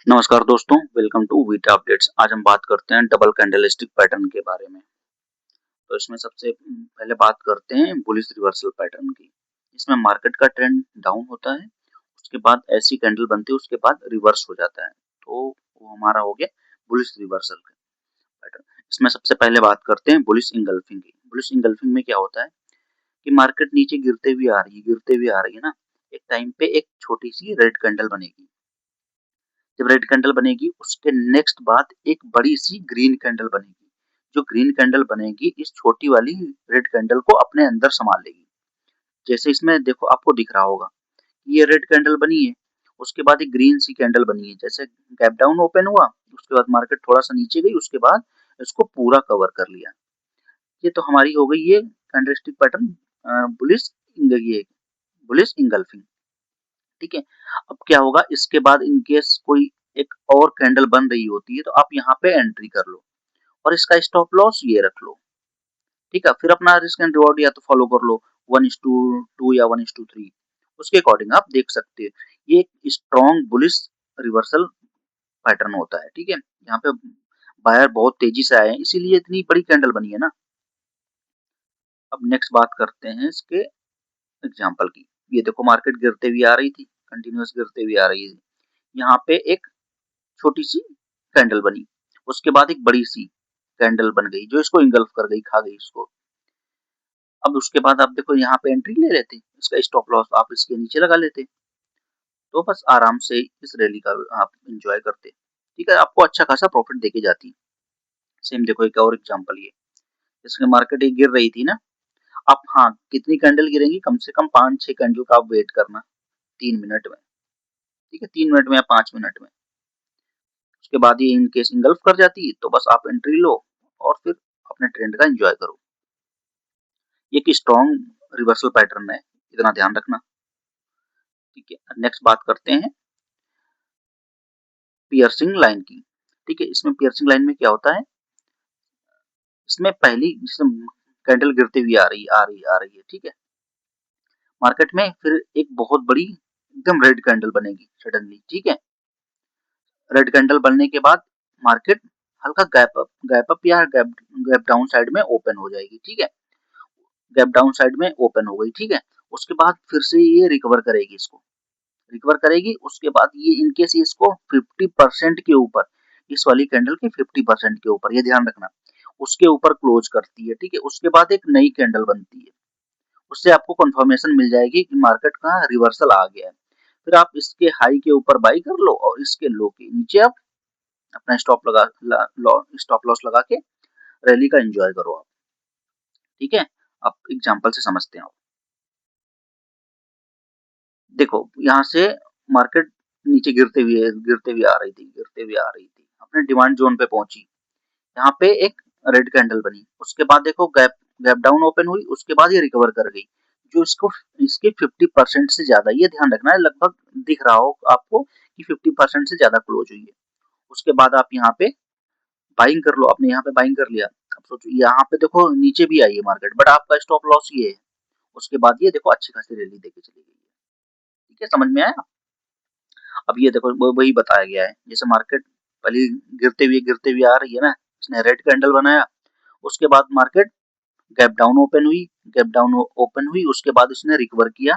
नमस्कार दोस्तों, welcome to Vita updates. आज हम बात करते हैं डबल कैंडलस्टिक पैटर्न के बारे में। तो इसमें सबसे पहले बात करते हैं बुलिश रिवर्सल पैटर्न की। इसमें मार्केट का ट्रेंड डाउन होता है, उसके बाद ऐसी कैंडल बनती है, उसके बाद रिवर्स हो जाता है। तो वो हमारा हो गया बुलिश रिवर्सल का पैटर्न। इसमें सबसे पहले बात करते हैं बुलिश इंगल्फिंग की। बुलिश इंगल्फिंग में क्या होता है कि मार्केट नीचे गिरते हुए आ रही है ना, एक टाइम पे एक छोटी सी रेड कैंडल बनेगी। जब रेड कैंडल बनेगी उसके नेक्स्ट बाद एक बड़ी सी ग्रीन कैंडल बनेगी। जो ग्रीन कैंडल बनेगी इस छोटी वाली रेड कैंडल को अपने अंदर संभाल लेगी। जैसे इसमें देखो आपको दिख रहा होगा ये रेड कैंडल बनी है, उसके बाद एक ग्रीन सी कैंडल बनी है। जैसे गैप डाउन ओपन हुआ, उसके बाद मार्केट थोड़ा सा नीचे गई, उसके बाद इसको पूरा कवर कर लिया। ये तो हमारी हो गई ये कैंडलस्टिक पैटर्न बुलिश ये बुलिश इंगल्फिंग। ठीक है। अब क्या होगा इसके बाद इन केस कोई एक और कैंडल बन रही होती है तो आप यहाँ पे एंट्री कर लो और इसका स्टॉप लॉस ये रख लो। ठीक है। फिर अपना रिस्क एंड रिवॉर्ड या तो फॉलो कर लो 1:2 या 1:3, उसके अकॉर्डिंग आप देख सकते हो। ये एक स्ट्रॉन्ग बुलिश रिवर्सल पैटर्न होता है। ठीक है। यहाँ पे बायर बहुत तेजी से आए हैं इसीलिए इतनी बड़ी कैंडल बनी है ना। अब नेक्स्ट बात करते हैं इसके एग्जाम्पल की। ये देखो मार्केट गिरते हुए आ रही थी, कंटिन्यूस गिरते हुए आ रही है। यहाँ पे एक छोटी सी कैंडल बनी, उसके बाद एक बड़ी सी कैंडल बन गई जो इसको इंगल्फ कर गई, खा गई इसको। अब उसके बाद आप देखो यहाँ पे एंट्री ले लेते, इसका स्टॉप लॉस आप इसके नीचे लगा लेते, तो बस आराम से इस रैली का आप एंजॉय करते। ठीक है। आपको अच्छा खासा प्रॉफिट देके जाती है। सेम देखो एक और एग्जांपल ये, इसमें मार्केट एक गिर रही थी ना। आप हाँ कितनी कैंडल गिरेंगी, कम से कम 5-6 कैंडल का आप वेट करना 3 मिनट में। ठीक है, 3 मिनट में या 5 मिनट में। उसके बाद ये इन केस इंगल्फ कर जाती है तो बस आप एंट्री लो और फिर अपने ट्रेंड का एंजॉय करो। ये एक स्ट्रॉन्ग रिवर्सल पैटर्न है, इतना ध्यान रखना। ठीक है। नेक्स्ट बात करते हैं पियर्सिंग लाइन की। ठीक है। इसमें पियर्सिंग लाइन में क्या होता है, इसमें पहली जिसमें कैंडल गिरती हुई आ रही है। ठीक है। मार्केट में फिर एक बहुत बड़ी एकदम रेड कैंडल बनेगी सडनली। ठीक है। रेड कैंडल बनने के बाद मार्केट हल्का गैप अप या गैप डाउन साइड में ओपन हो जाएगी। ठीक है। गैप डाउन साइड में ओपन हो गई। ठीक है। उसके बाद फिर से ये रिकवर करेगी, इसको रिकवर करेगी। उसके बाद ये इनकेस इसको 50% के ऊपर, इस वाली कैंडल के 50% के ऊपर, ये ध्यान रखना, उसके ऊपर क्लोज करती है। ठीक है। उसके बाद एक नई कैंडल बनती है, उससे आपको कंफर्मेशन मिल जाएगी कि मार्केट का रिवर्सल आ गया है। फिर आप इसके हाई के ऊपर बाई कर लो और इसके लो के नीचे आप अपना स्टॉप लॉस लगा के रैली का एंजॉय करो आप। ठीक है। आप एग्जांपल से समझते हैं। देखो यहाँ से मार्केट नीचे गिरते हुए आ रही थी, अपने डिमांड जोन पे पहुंची। यहाँ पे एक रेड कैंडल बनी, उसके बाद देखो गैप गैप डाउन ओपन हुई, उसके बाद ये रिकवर कर गई। जो इसको इसके 50% से ज्यादा, ये ध्यान रखना है, लगभग दिख रहा हो आपको कि 50% से ज्यादा क्लोज हुई है। उसके बाद आप यहाँ पे बाइंग कर लो, आपने यहाँ पे बाइंग कर लिया। अब सोचो यहाँ पे देखो नीचे भी आई है मार्केट, बट आपका स्टॉप लॉस ये है। उसके बाद ये देखो अच्छी खासी रैली देके चली गई है। ठीक है, समझ में आया। अब ये देखो वही बताया गया है, जैसे मार्केट पहले गिरते हुए आ रही है ना, इसने रेड कैंडल बनाया, उसके बाद मार्केट गैप डाउन ओपन हुई, उसके बाद इसने रिकवर किया,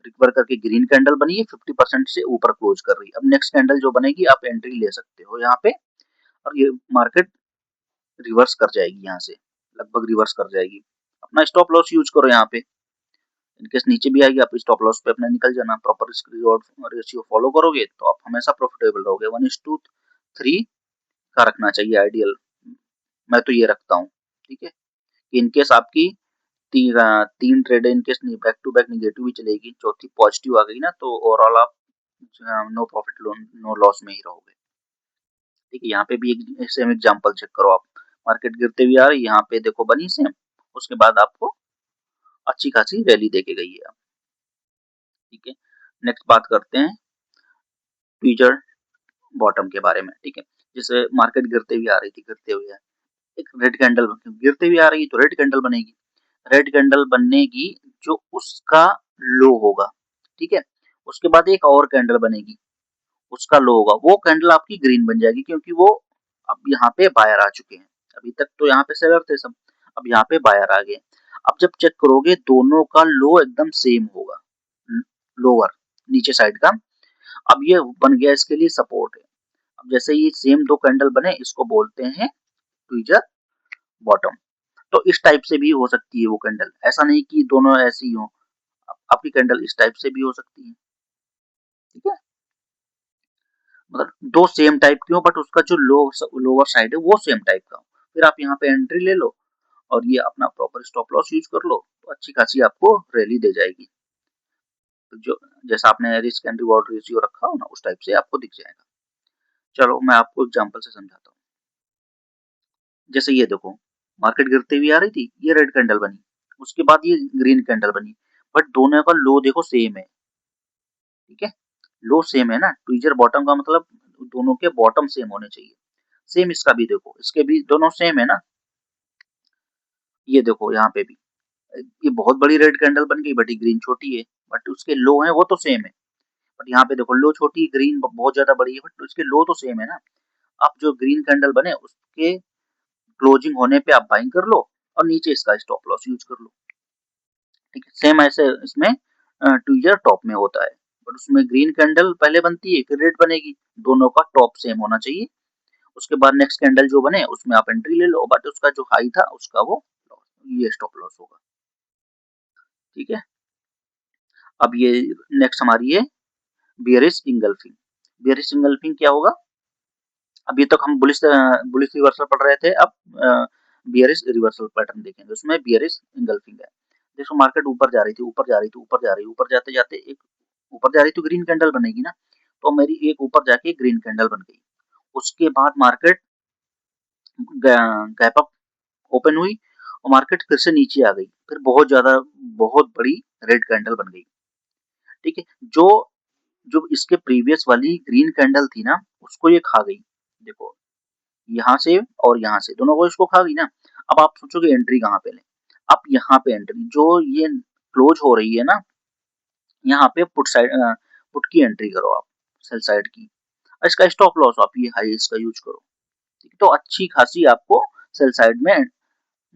रिकवर करके ग्रीन कैंडल बनी है, 50% से ऊपर क्लोज कर रही है। अब नेक्स्ट कैंडल जो बनेगी आप एंट्री ले सकते हो यहाँ पे, और ये मार्केट रिवर्स कर जाएगी, यहाँ से लगभग रिवर्स कर जाएगी। अपना स्टॉप लॉस यूज करो यहाँ पे, इनकेस नीचे भी आएगी आप स्टॉप लॉस पे अपना निकल जाना। Proper risk reward ratio follow करोगे तो आप हमेशा प्रॉफिटेबल रहोगे। 1:3 का रखना चाहिए आइडियल, मैं तो ये रखता हूँ। ठीक है। इनकेस आपकी तीन trade in case back to back negative भी चलेगी, चौथी पॉजिटिव आ गई ना, तो ओवरऑल आप नो प्रॉफिट नो लॉस में ही रहोगे। ठीक है। यहाँ पे भी एक सेम एग्जांपल चेक करो आप, मार्केट गिरते हुए आ रही है, यहाँ पे देखो बनी सेम, उसके बाद आपको अच्छी खासी रैली देके गई है। ठीक है। नेक्स्ट बात करते हैं फ्यूचर बॉटम के बारे में। ठीक है। जैसे मार्केट गिरते हुए है, एक रेड कैंडल गिरते हुए आ रही है तो रेड कैंडल बनेगी। रेड कैंडल बनने की जो उसका लो होगा। ठीक है। उसके बाद एक और कैंडल बनेगी, उसका लो होगा, वो कैंडल आपकी ग्रीन बन जाएगी क्योंकि वो अब यहाँ पे बायर आ चुके हैं। अभी तक तो यहाँ पे सेलर थे सब, अब यहाँ पे बायर आ गए। अब जब चेक करोगे दोनों का लो एकदम सेम होगा, लोअर नीचे साइड का। अब ये बन गया इसके लिए सपोर्ट है। अब जैसे ये सेम दो कैंडल बने, इसको बोलते हैं ट्विजर बॉटम। तो इस टाइप से भी हो सकती है वो कैंडल, ऐसा नहीं कि दोनों ऐसी हो। आपकी कैंडल इस टाइप से भी हो सकती है, ठीक है। मतलब दो सेम टाइप की हो बट उसका जो लोअर साइड है वो सेम टाइप का हो। फिर आप यहाँ पे एंट्री ले लो और ये अपना प्रॉपर स्टॉप लॉस यूज कर लो, तो अच्छी खासी आपको रैली दे जाएगी। तो जो जैसा आपने रिस्क एंड रिवॉर्ड रेशियो रखा हो ना, उस टाइप से आपको दिख जाएगा। चलो मैं आपको एग्जांपल से समझाता हूँ। जैसे ये देखो, मार्केट गिरते हुए आ रही थी, ये रेड कैंडल बनी, उसके बाद ये ग्रीन कैंडल बनी, बट दोनों का लो देखो सेम है, ठीक है। लो सेम है ना, ट्विजर बॉटम का मतलब दोनों के बॉटम सेम होने चाहिए। सेम इसका भी देखो, इसके भी दोनों सेम है ना। ये देखो यहाँ पे भी ये बहुत बड़ी रेड कैंडल बन गई बट ये ग्रीन छोटी है, बट उसके लो है वो तो सेम है। बट यहाँ पे देखो लो छोटी, ग्रीन बहुत ज्यादा बड़ी है, बट उसके लो तो सेम है ना। आप जो ग्रीन कैंडल बने उसके क्लोजिंग होने पे आप बाइंग कर लो और नीचे इसका स्टॉप लॉस यूज कर लो, ठीक है। सेम ऐसे इसमें ट्विजर टॉप में होता है, बट उसमें ग्रीन कैंडल पहले बनती है फिर रेड बनेगी, दोनों का टॉप सेम होना चाहिए। उसके बाद नेक्स्ट कैंडल जो बने उसमें आप एंट्री ले लो, बट उसका जो हाई था उसका वो ये स्टॉप लॉस होगा, ठीक है। अब ये नेक्स्ट हमारी है बियरिश इंगल्फिंग। बियरिश इंगल्फिंग क्या होगा? अभी तक हम बुलिश रिवर्सल पढ़ रहे थे, अब बियरिश रिवर्सल पैटर्न देखेंगे। उसमें बियरिश इंगल्फिंग है। देखो मार्केट ऊपर जा रही थी, ऊपर जा रही थी, ऊपर जा रही, ऊपर जाते जाते एक ऊपर जा रही तो ग्रीन कैंडल बनेगी ना, तो मेरी एक ऊपर जाके ग्रीन कैंडल बन गई। उसके बाद मार्केट गैप अप ओपन हुई और मार्केट फिर से नीचे आ गई, फिर बहुत बड़ी रेड कैंडल बन गई, ठीक है। जो जो इसके प्रीवियस वाली ग्रीन कैंडल थी ना, उसको ये खा गई। देखो यहाँ से और यहाँ से दोनों को इसको खा गई ना। अब आप सोचोगे एंट्री कहाँ पे लें? आप यहाँ पे एंट्री, जो ये क्लोज हो रही है ना, यहाँ पे पुट की एंट्री करो आप, सेल साइड की। इसका स्टॉप लॉस आप ये हाई इसका यूज करो, ठीक है। तो अच्छी खासी आपको सेल साइड में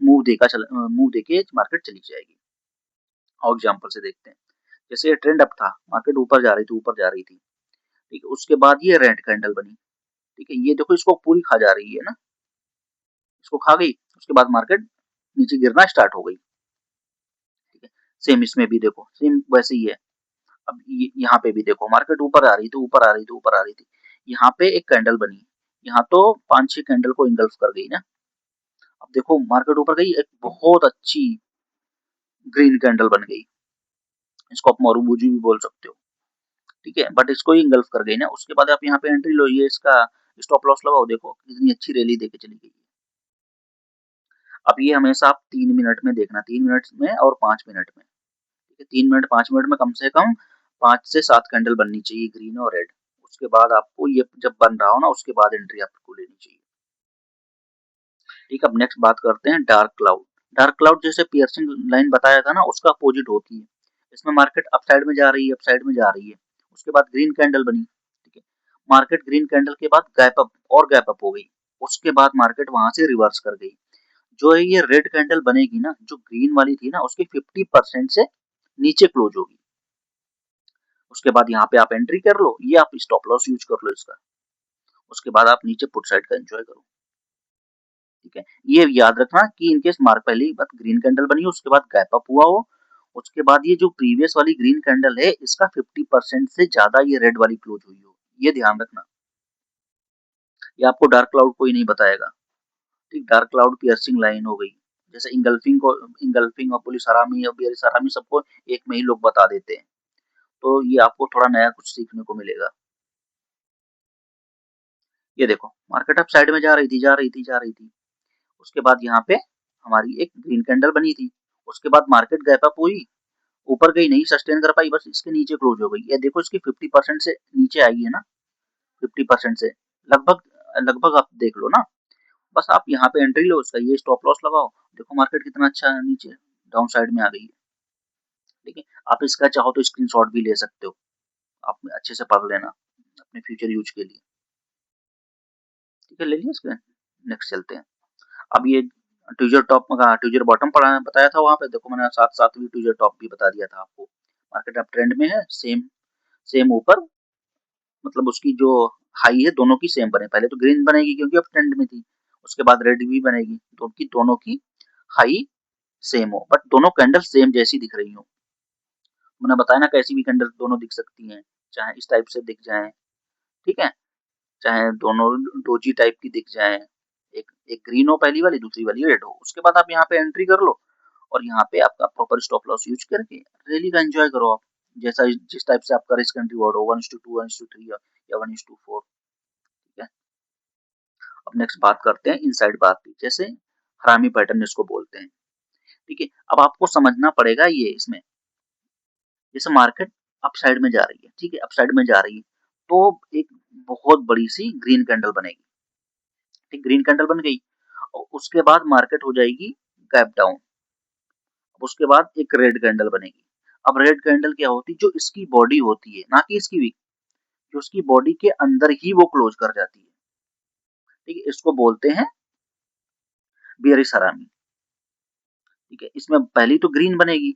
मूव देके मार्केट चली जाएगी। और एग्जांपल से देखते हैं। जैसे ये ट्रेंड अप था, मार्केट ऊपर जा रही थी, ऊपर जा रही थी, ठीक है। उसके बाद ये रेड कैंडल बनी, ठीक है। ये देखो इसको पूरी खा जा रही है ना, इसको खा गई। उसके बाद मार्केट नीचे गिरना स्टार्ट हो गई, ठीक है। सेम इसमें भी देखो, सेम वैसे ही है। अब यहाँ पे भी देखो मार्केट ऊपर आ रही थी, ऊपर आ रही थी, ऊपर आ रही थी। यहाँ पे एक कैंडल बनी, यहाँ तो 5-6 कैंडल को इंगल्फ कर गई ना। अब देखो मार्केट ऊपर गई, एक बहुत अच्छी ग्रीन कैंडल बन गई, इसको आप मारूबुजी भी बोल सकते हो, ठीक है। बट इसको ही इंगल्फ कर गई ना। उसके बाद आप यहाँ पे एंट्री लो, ये इसका स्टॉप लॉस लगाओ, देखो कितनी अच्छी रैली देके चली गई। अब ये हमेशा आप 3 मिनट में देखना, 3 मिनट में और 5 मिनट में, ठीक है। 3 मिनट 5 मिनट में कम से कम 5 से 7 कैंडल बननी चाहिए, ग्रीन और रेड। उसके बाद आपको ये जब बन रहा हो ना, उसके बाद एंट्री आपको लेनी चाहिए, ठीक है। अब नेक्स्ट बात करते हैं डार्क क्लाउड। डार्क क्लाउड जैसे पियर्सिंग लाइन बताया था ना, उसका अपोजिट होती है। इसमें मार्केट अप साइड में जा रही है, अप साइड में जा रही है। उसके बाद ग्रीन कैंडल बनी, ठीक है। मार्केट ग्रीन कैंडल के बाद गैप अप और गैप अप हो गई। उसके बाद मार्केट वहां से रिवर्स कर गई। जो है ये रेड कैंडल बनेगी ना, जो ग्रीन वाली थी ना, उसके 50% से नीचे क्लोज होगी। उसके बाद यहाँ पे आप एंट्री कर लो, ये आप स्टॉप लॉस यूज कर लो इसका। उसके बाद आप नीचे पुट साइड का एंजॉय करो, ठीक है। ये याद रखना कि इनकेस मार्क पहली बात ग्रीन कैंडल बनी हो, उसके बाद गैप अप हुआ हो, उसके बाद ये जो प्रीवियस वाली ग्रीन कैंडल है इसका 50% से ज्यादा ये रेड वाली क्लोज हुई हो, ये ध्यान रखना। ये आपको डार्क क्लाउड कोई नहीं बताएगा, ठीक। डार्क क्लाउड पियर्सिंग लाइन हो गई। जैसे इंगल्फिंग और पुलिस हरामी और बियरिश हरामी सबको एक में ही लोग बता देते हैं, तो ये आपको थोड़ा नया कुछ सीखने को मिलेगा। ये देखो मार्केट अप साइड में जा रही थी, जा रही थी, जा रही थी। उसके बाद यहाँ पे हमारी एक ग्रीन कैंडल बनी थी। उसके बाद मार्केट गैप अप हुई, ऊपर गई नहीं, सस्टेन कर पाई, बस इसके नीचे क्लोज हो गई। ये देखो इसकी 50% से नीचे आई है ना, 50% से लगभग लगभग आप देख लो ना। बस आप यहाँ पे एंट्री लो, उसका ये स्टॉप लॉस लगाओ। देखो मार्केट कितना अच्छा नीचे डाउन साइड में आ गई है, ठीक है। आप इसका चाहो तो स्क्रीनशॉट भी ले सकते हो, आप अच्छे से पढ़ लेना। अपने फ्यूचर यूज के लिए। ठीक है, ले लिया इसके। नेक्स्ट चलते हैं। अब ये ट्विजर टॉप का ट्विजर बॉटम पढ़ा बताया था वहां पे, देखो मैंने साथ साथ भी ट्विजर टॉप भी बता दिया था आपको। मार्केट अब ट्रेंड में है, सेम सेम ऊपर, मतलब उसकी जो हाई है दोनों की सेम बने। पहले तो ग्रीन बनेगी क्योंकि अब ट्रेंड में थी, उसके बाद रेड भी बनेगी, तो उनकी दोनों की हाई सेम हो, बट दोनों कैंडल सेम जैसी दिख रही हो। मैंने बताया ना कैसी भी कैंडल दोनों दिख सकती हैं, चाहे इस टाइप से दिख जाए, ठीक है, चाहे दोनों डोजी टाइप की दिख जाए, एक एक ग्रीन हो पहली वाली, दूसरी वाली रेड हो। उसके बाद आप यहाँ पे एंट्री कर लो और यहाँ पे आपका प्रॉपर स्टॉप लॉस यूज करके रैली का एंजॉय करो आप, जैसा जिस टाइप से आपका रिस्क एंट्री वर्ड हो, 1:2, 1:3 या 1:4। ठीक है, अब नेक्स्ट बात करते हैं इनसाइड बार की, जैसे हरामी पैटर्न इसको बोलते हैं। ठीक है, अब आपको समझना पड़ेगा ये इसमें, जैसे मार्केट अप साइड में जा रही है, ठीक है, अप साइड में जा रही है, तो एक बहुत बड़ी सी ग्रीन कैंडल बनेगी। ठीक, ग्रीन कैंडल बन गई और उसके बाद मार्केट हो जाएगी गैप डाउन, उसके बाद एक रेड कैंडल बनेगी। अब रेड कैंडल क्या होती है, जो इसकी बॉडी होती है, ना कि इसकी वीक, जो उसकी बॉडी के अंदर ही वो क्लोज कर जाती है। ठीक है, इसको बोलते हैं बियरिश हरामी। ठीक है, इसमें पहली तो ग्रीन बनेगी,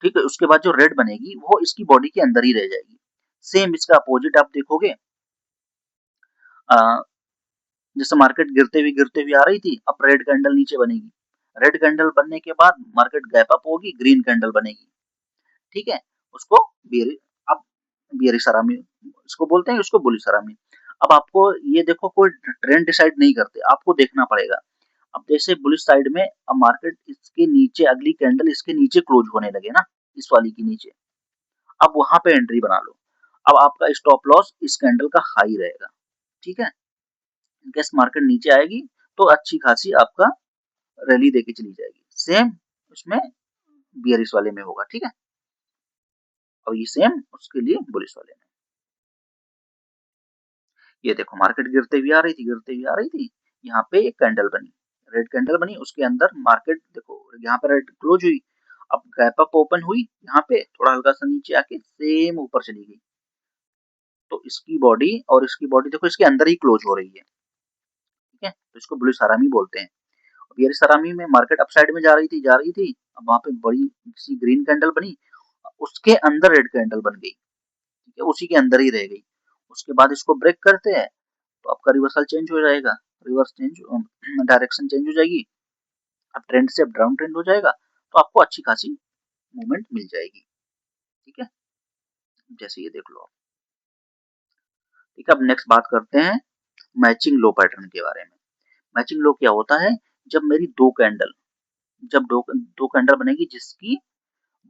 ठीक है, उसके बाद जो रेड बनेगी वो इसकी बॉडी के अंदर ही रह जाएगी। सेम इसका अपोजिट आप देखोगे, जैसे मार्केट गिरते हुए आ रही थी, अब रेड कैंडल नीचे बनेगी, रेड कैंडल बनने के बाद मार्केट गैप अप होगी, ग्रीन कैंडल बनेगी। ठीक है, उसको बियरी, अब बियरिश हरामी इसको बोलते हैं, उसको बुलिश हरामी। अब आपको ये देखो, कोई ट्रेंड डिसाइड नहीं करते, आपको देखना पड़ेगा। अब जैसे बुलिश साइड में अब मार्केट इसके नीचे, अगली कैंडल इसके नीचे क्लोज होने लगे ना, इस वाली के नीचे, अब वहां पे एंट्री बना लो। अब आपका स्टॉप लॉस इस कैंडल का हाई रहेगा। ठीक है, इनकेस मार्केट नीचे आएगी तो अच्छी खासी आपका रैली देके चली जाएगी। सेम उसमें बियरिश वाले में होगा। ठीक है, और ये सेम उसके लिए बुलिश वाले में। ये देखो मार्केट गिरते हुए आ रही थी, गिरते हुए आ रही थी, यहाँ पे एक कैंडल बनी, रेड कैंडल बनी, उसके अंदर मार्केट देखो यहाँ पे रेड क्लोज हुई, अब गैप अप ओपन हुई, यहाँ पे थोड़ा हल्का सा नीचे आके सेम ऊपर चली गई, तो इसकी बॉडी और इसकी बॉडी देखो इसके अंदर ही क्लोज हो रही है। ठीक है, तो इसको बुलिश हरामी बोलते हैं। अब ये सलामी में मार्केट अपसाइड में जा रही थी, अब वहां पे बड़ी सी ग्रीन कैंडल बनी, उसके अंदर रेड कैंडल बन गई, ठीक है, उसी के अंदर ही रह गई। उसके बाद इसको ब्रेक करते हैं तो आपका रिवर्सल चेंज हो जाएगा, रिवर्स चेंज, डायरेक्शन चेंज हो जाएगी, अब ट्रेंड से अब डाउन ट्रेंड हो जाएगा, तो आपको अच्छी खासी मूवमेंट मिल जाएगी। ठीक है, जैसे ये देख लो आप। ठीक है, अब नेक्स्ट बात करते हैं मैचिंग लो पैटर्न के बारे में। मैचिंग लो क्या होता है, जब मेरी दो कैंडल, जब दो कैंडल बनेगी जिसकी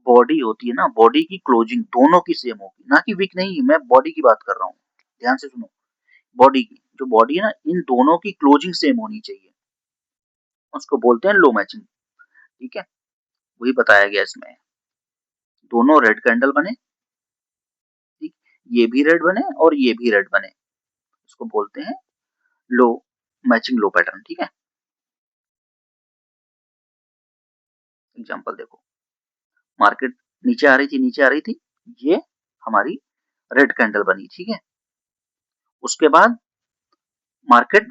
बॉडी होती है ना, बॉडी की क्लोजिंग दोनों की सेम होगी, ना कि वीक नहीं, मैं बॉडी की बात कर रहा हूँ, ध्यान से सुनो। बॉडी की जो बॉडी है ना, इन दोनों की क्लोजिंग सेम होनी चाहिए, उसको बोलते हैं लो मैचिंग। ठीक है, वही बताया गया इसमें, दोनों रेड कैंडल बने, ठीक, ये भी रेड बने और ये भी रेड बने, इसको बोलते हैं लो मैचिंग लो पैटर्न। ठीक है, एग्जांपल देखो, मार्केट नीचे आ रही थी, नीचे आ रही थी, ये हमारी रेड कैंडल बनी, ठीक है, उसके बाद मार्केट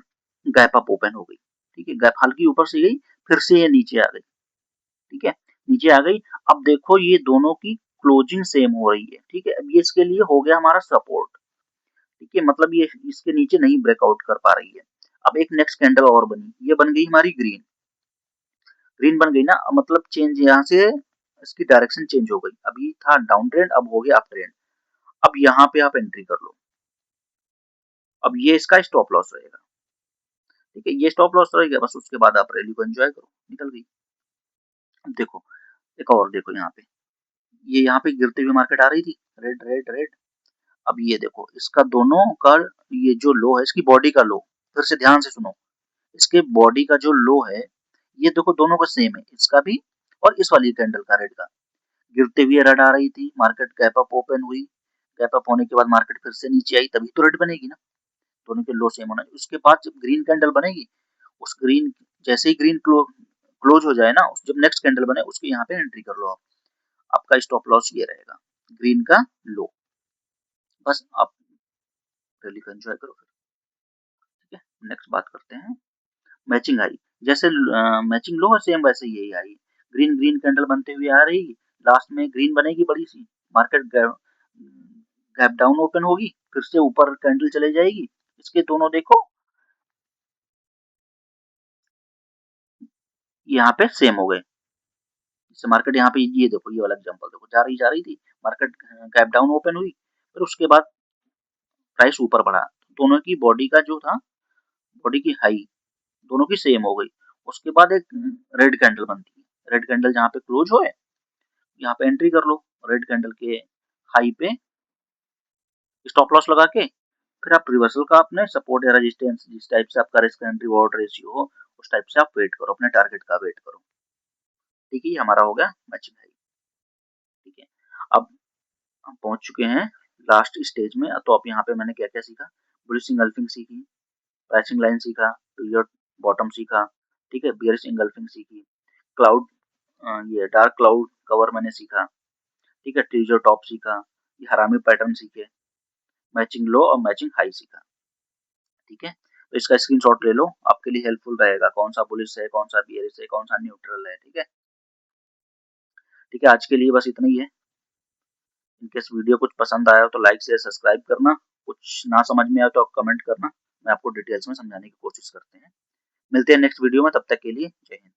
गैप अप ओपन हो गई, ठीक है, गैप हल्की ऊपर से गई, फिर से ये नीचे आ गई, ठीक है, नीचे आ गई। अब देखो ये दोनों की क्लोजिंग सेम हो रही है, ठीक है, अब ये इसके लिए हो गया हमारा सपोर्ट, ठीक है, मतलब ये इसके नीचे नहीं ब्रेकआउट कर पा रही है। अब एक नेक्स्ट कैंडल और बनी, ये बन गई हमारी ग्रीन, ग्रीन बन गई ना, मतलब चेंज यहाँ से इसकी डायरेक्शन चेंज हो गई, अभी था डाउन ट्रेंड अब हो गया अप ट्रेंड, अब यहाँ पे आप एंट्री कर लो, अब ये इसका स्टॉप लॉस रहेगा, ठीक है, ये स्टॉप लॉस रहेगा, बस उसके बाद आप रैली को एंजॉय करो, निकल गई। अब देखो एक और देखो, यहाँ पे ये यहाँ पे गिरते हुए मार्केट आ रही थी, रेड रेड रेड, अब ये देखो इसका दोनों का ये जो लो है, इसकी बॉडी का लो, फिर से ध्यान से सुनो, इसके बॉडी का जो लो है, ये देखो दोनों का सेम है, इसका भी और इस वाली कैंडल का रेड का, गिरते हुए रेड आ रही थी, मार्केट गैप अप ओपन हुई, गैप अप होने के बाद मार्केट फिर से नीचे आई, तभी तो रेड बनेगी ना, दोनों के लो सेम होना। उसके बाद जब ग्रीन कैंडल बनेगी, उस ग्रीन, जैसे ही ग्रीन क्लोज हो जाए ना, जब नेक्स्ट कैंडल बने उसके यहाँ पे एंट्री कर लो आप, आपका स्टॉप लॉस ये रहेगा ग्रीन का लो, बस आप रैली को एंजॉय करो फिर। ठीक है, नेक्स्ट बात करते हैं मैचिंग हाई। जैसे मैचिंग लो सेम वैसे यही आई, ग्रीन ग्रीन कैंडल बनते हुए आ रही, लास्ट में ग्रीन बनेगी बड़ी सी, मार्केट गैप डाउन ओपन होगी, फिर से ऊपर कैंडल चले जाएगी। इसके दोनों देखो यहाँ पे सेम हो गए। जैसे मार्केट यहाँ पे ये देखो, ये वाला एग्जांपल देखो, जा रही थी, मार्केट गैप डाउन ओपन हुई, फिर उसके बाद प्राइस ऊपर बढ़ा, दोनों की बॉडी का जो था, बॉडी की हाई दोनों की सेम हो गई। उसके बाद एक रेड कैंडल बनती है, रेड कैंडल जहाँ पे क्लोज हो, यहाँ पे एंट्री कर लो, रेड कैंडल के हाई पे स्टॉप लॉस लगा के, फिर आप रिवर्सल का अपने सपोर्ट या रेजिस्टेंस जिस टाइप से आपका रिस्क एंड रिवॉर्ड रेशियो हो, उस टाइप से आप वेट करो, अपने टारगेट का वेट करो। ठीक है, हमारा हो गया मैचिंग हाई। ठीक है, अब हम पहुंच चुके हैं लास्ट स्टेज में। तो अब यहाँ पे मैंने क्या क्या सीखा, बुलिश इंगल्फिंग सीखी, प्राइसिंग लाइन सीखा, पीरियड बॉटम सीखा, ठीक है, बियरिश इंगल्फिंग सीखी, क्लाउड ये डार्क क्लाउड कवर मैंने सीखा, ठीक है, ट्रीजर टॉप सीखा, ये हरामी पैटर्न सीखे, मैचिंग लो और मैचिंग हाई सीखा। ठीक है, तो इसका स्क्रीनशॉट ले लो, आपके लिए हेल्पफुल रहेगा, कौन सा बुलिश है, कौन सा बियरिश है, कौन सा न्यूट्रल है। ठीक है, ठीक है, आज के लिए बस इतना ही है। इनकेस वीडियो कुछ पसंद आया हो तो लाइक शेयर सब्सक्राइब करना, कुछ ना समझ में आया तो आप कमेंट करना, मैं आपको डिटेल्स में समझाने की कोशिश करते हैं। मिलते हैं नेक्स्ट वीडियो में, तब तक के लिए जय हिंद।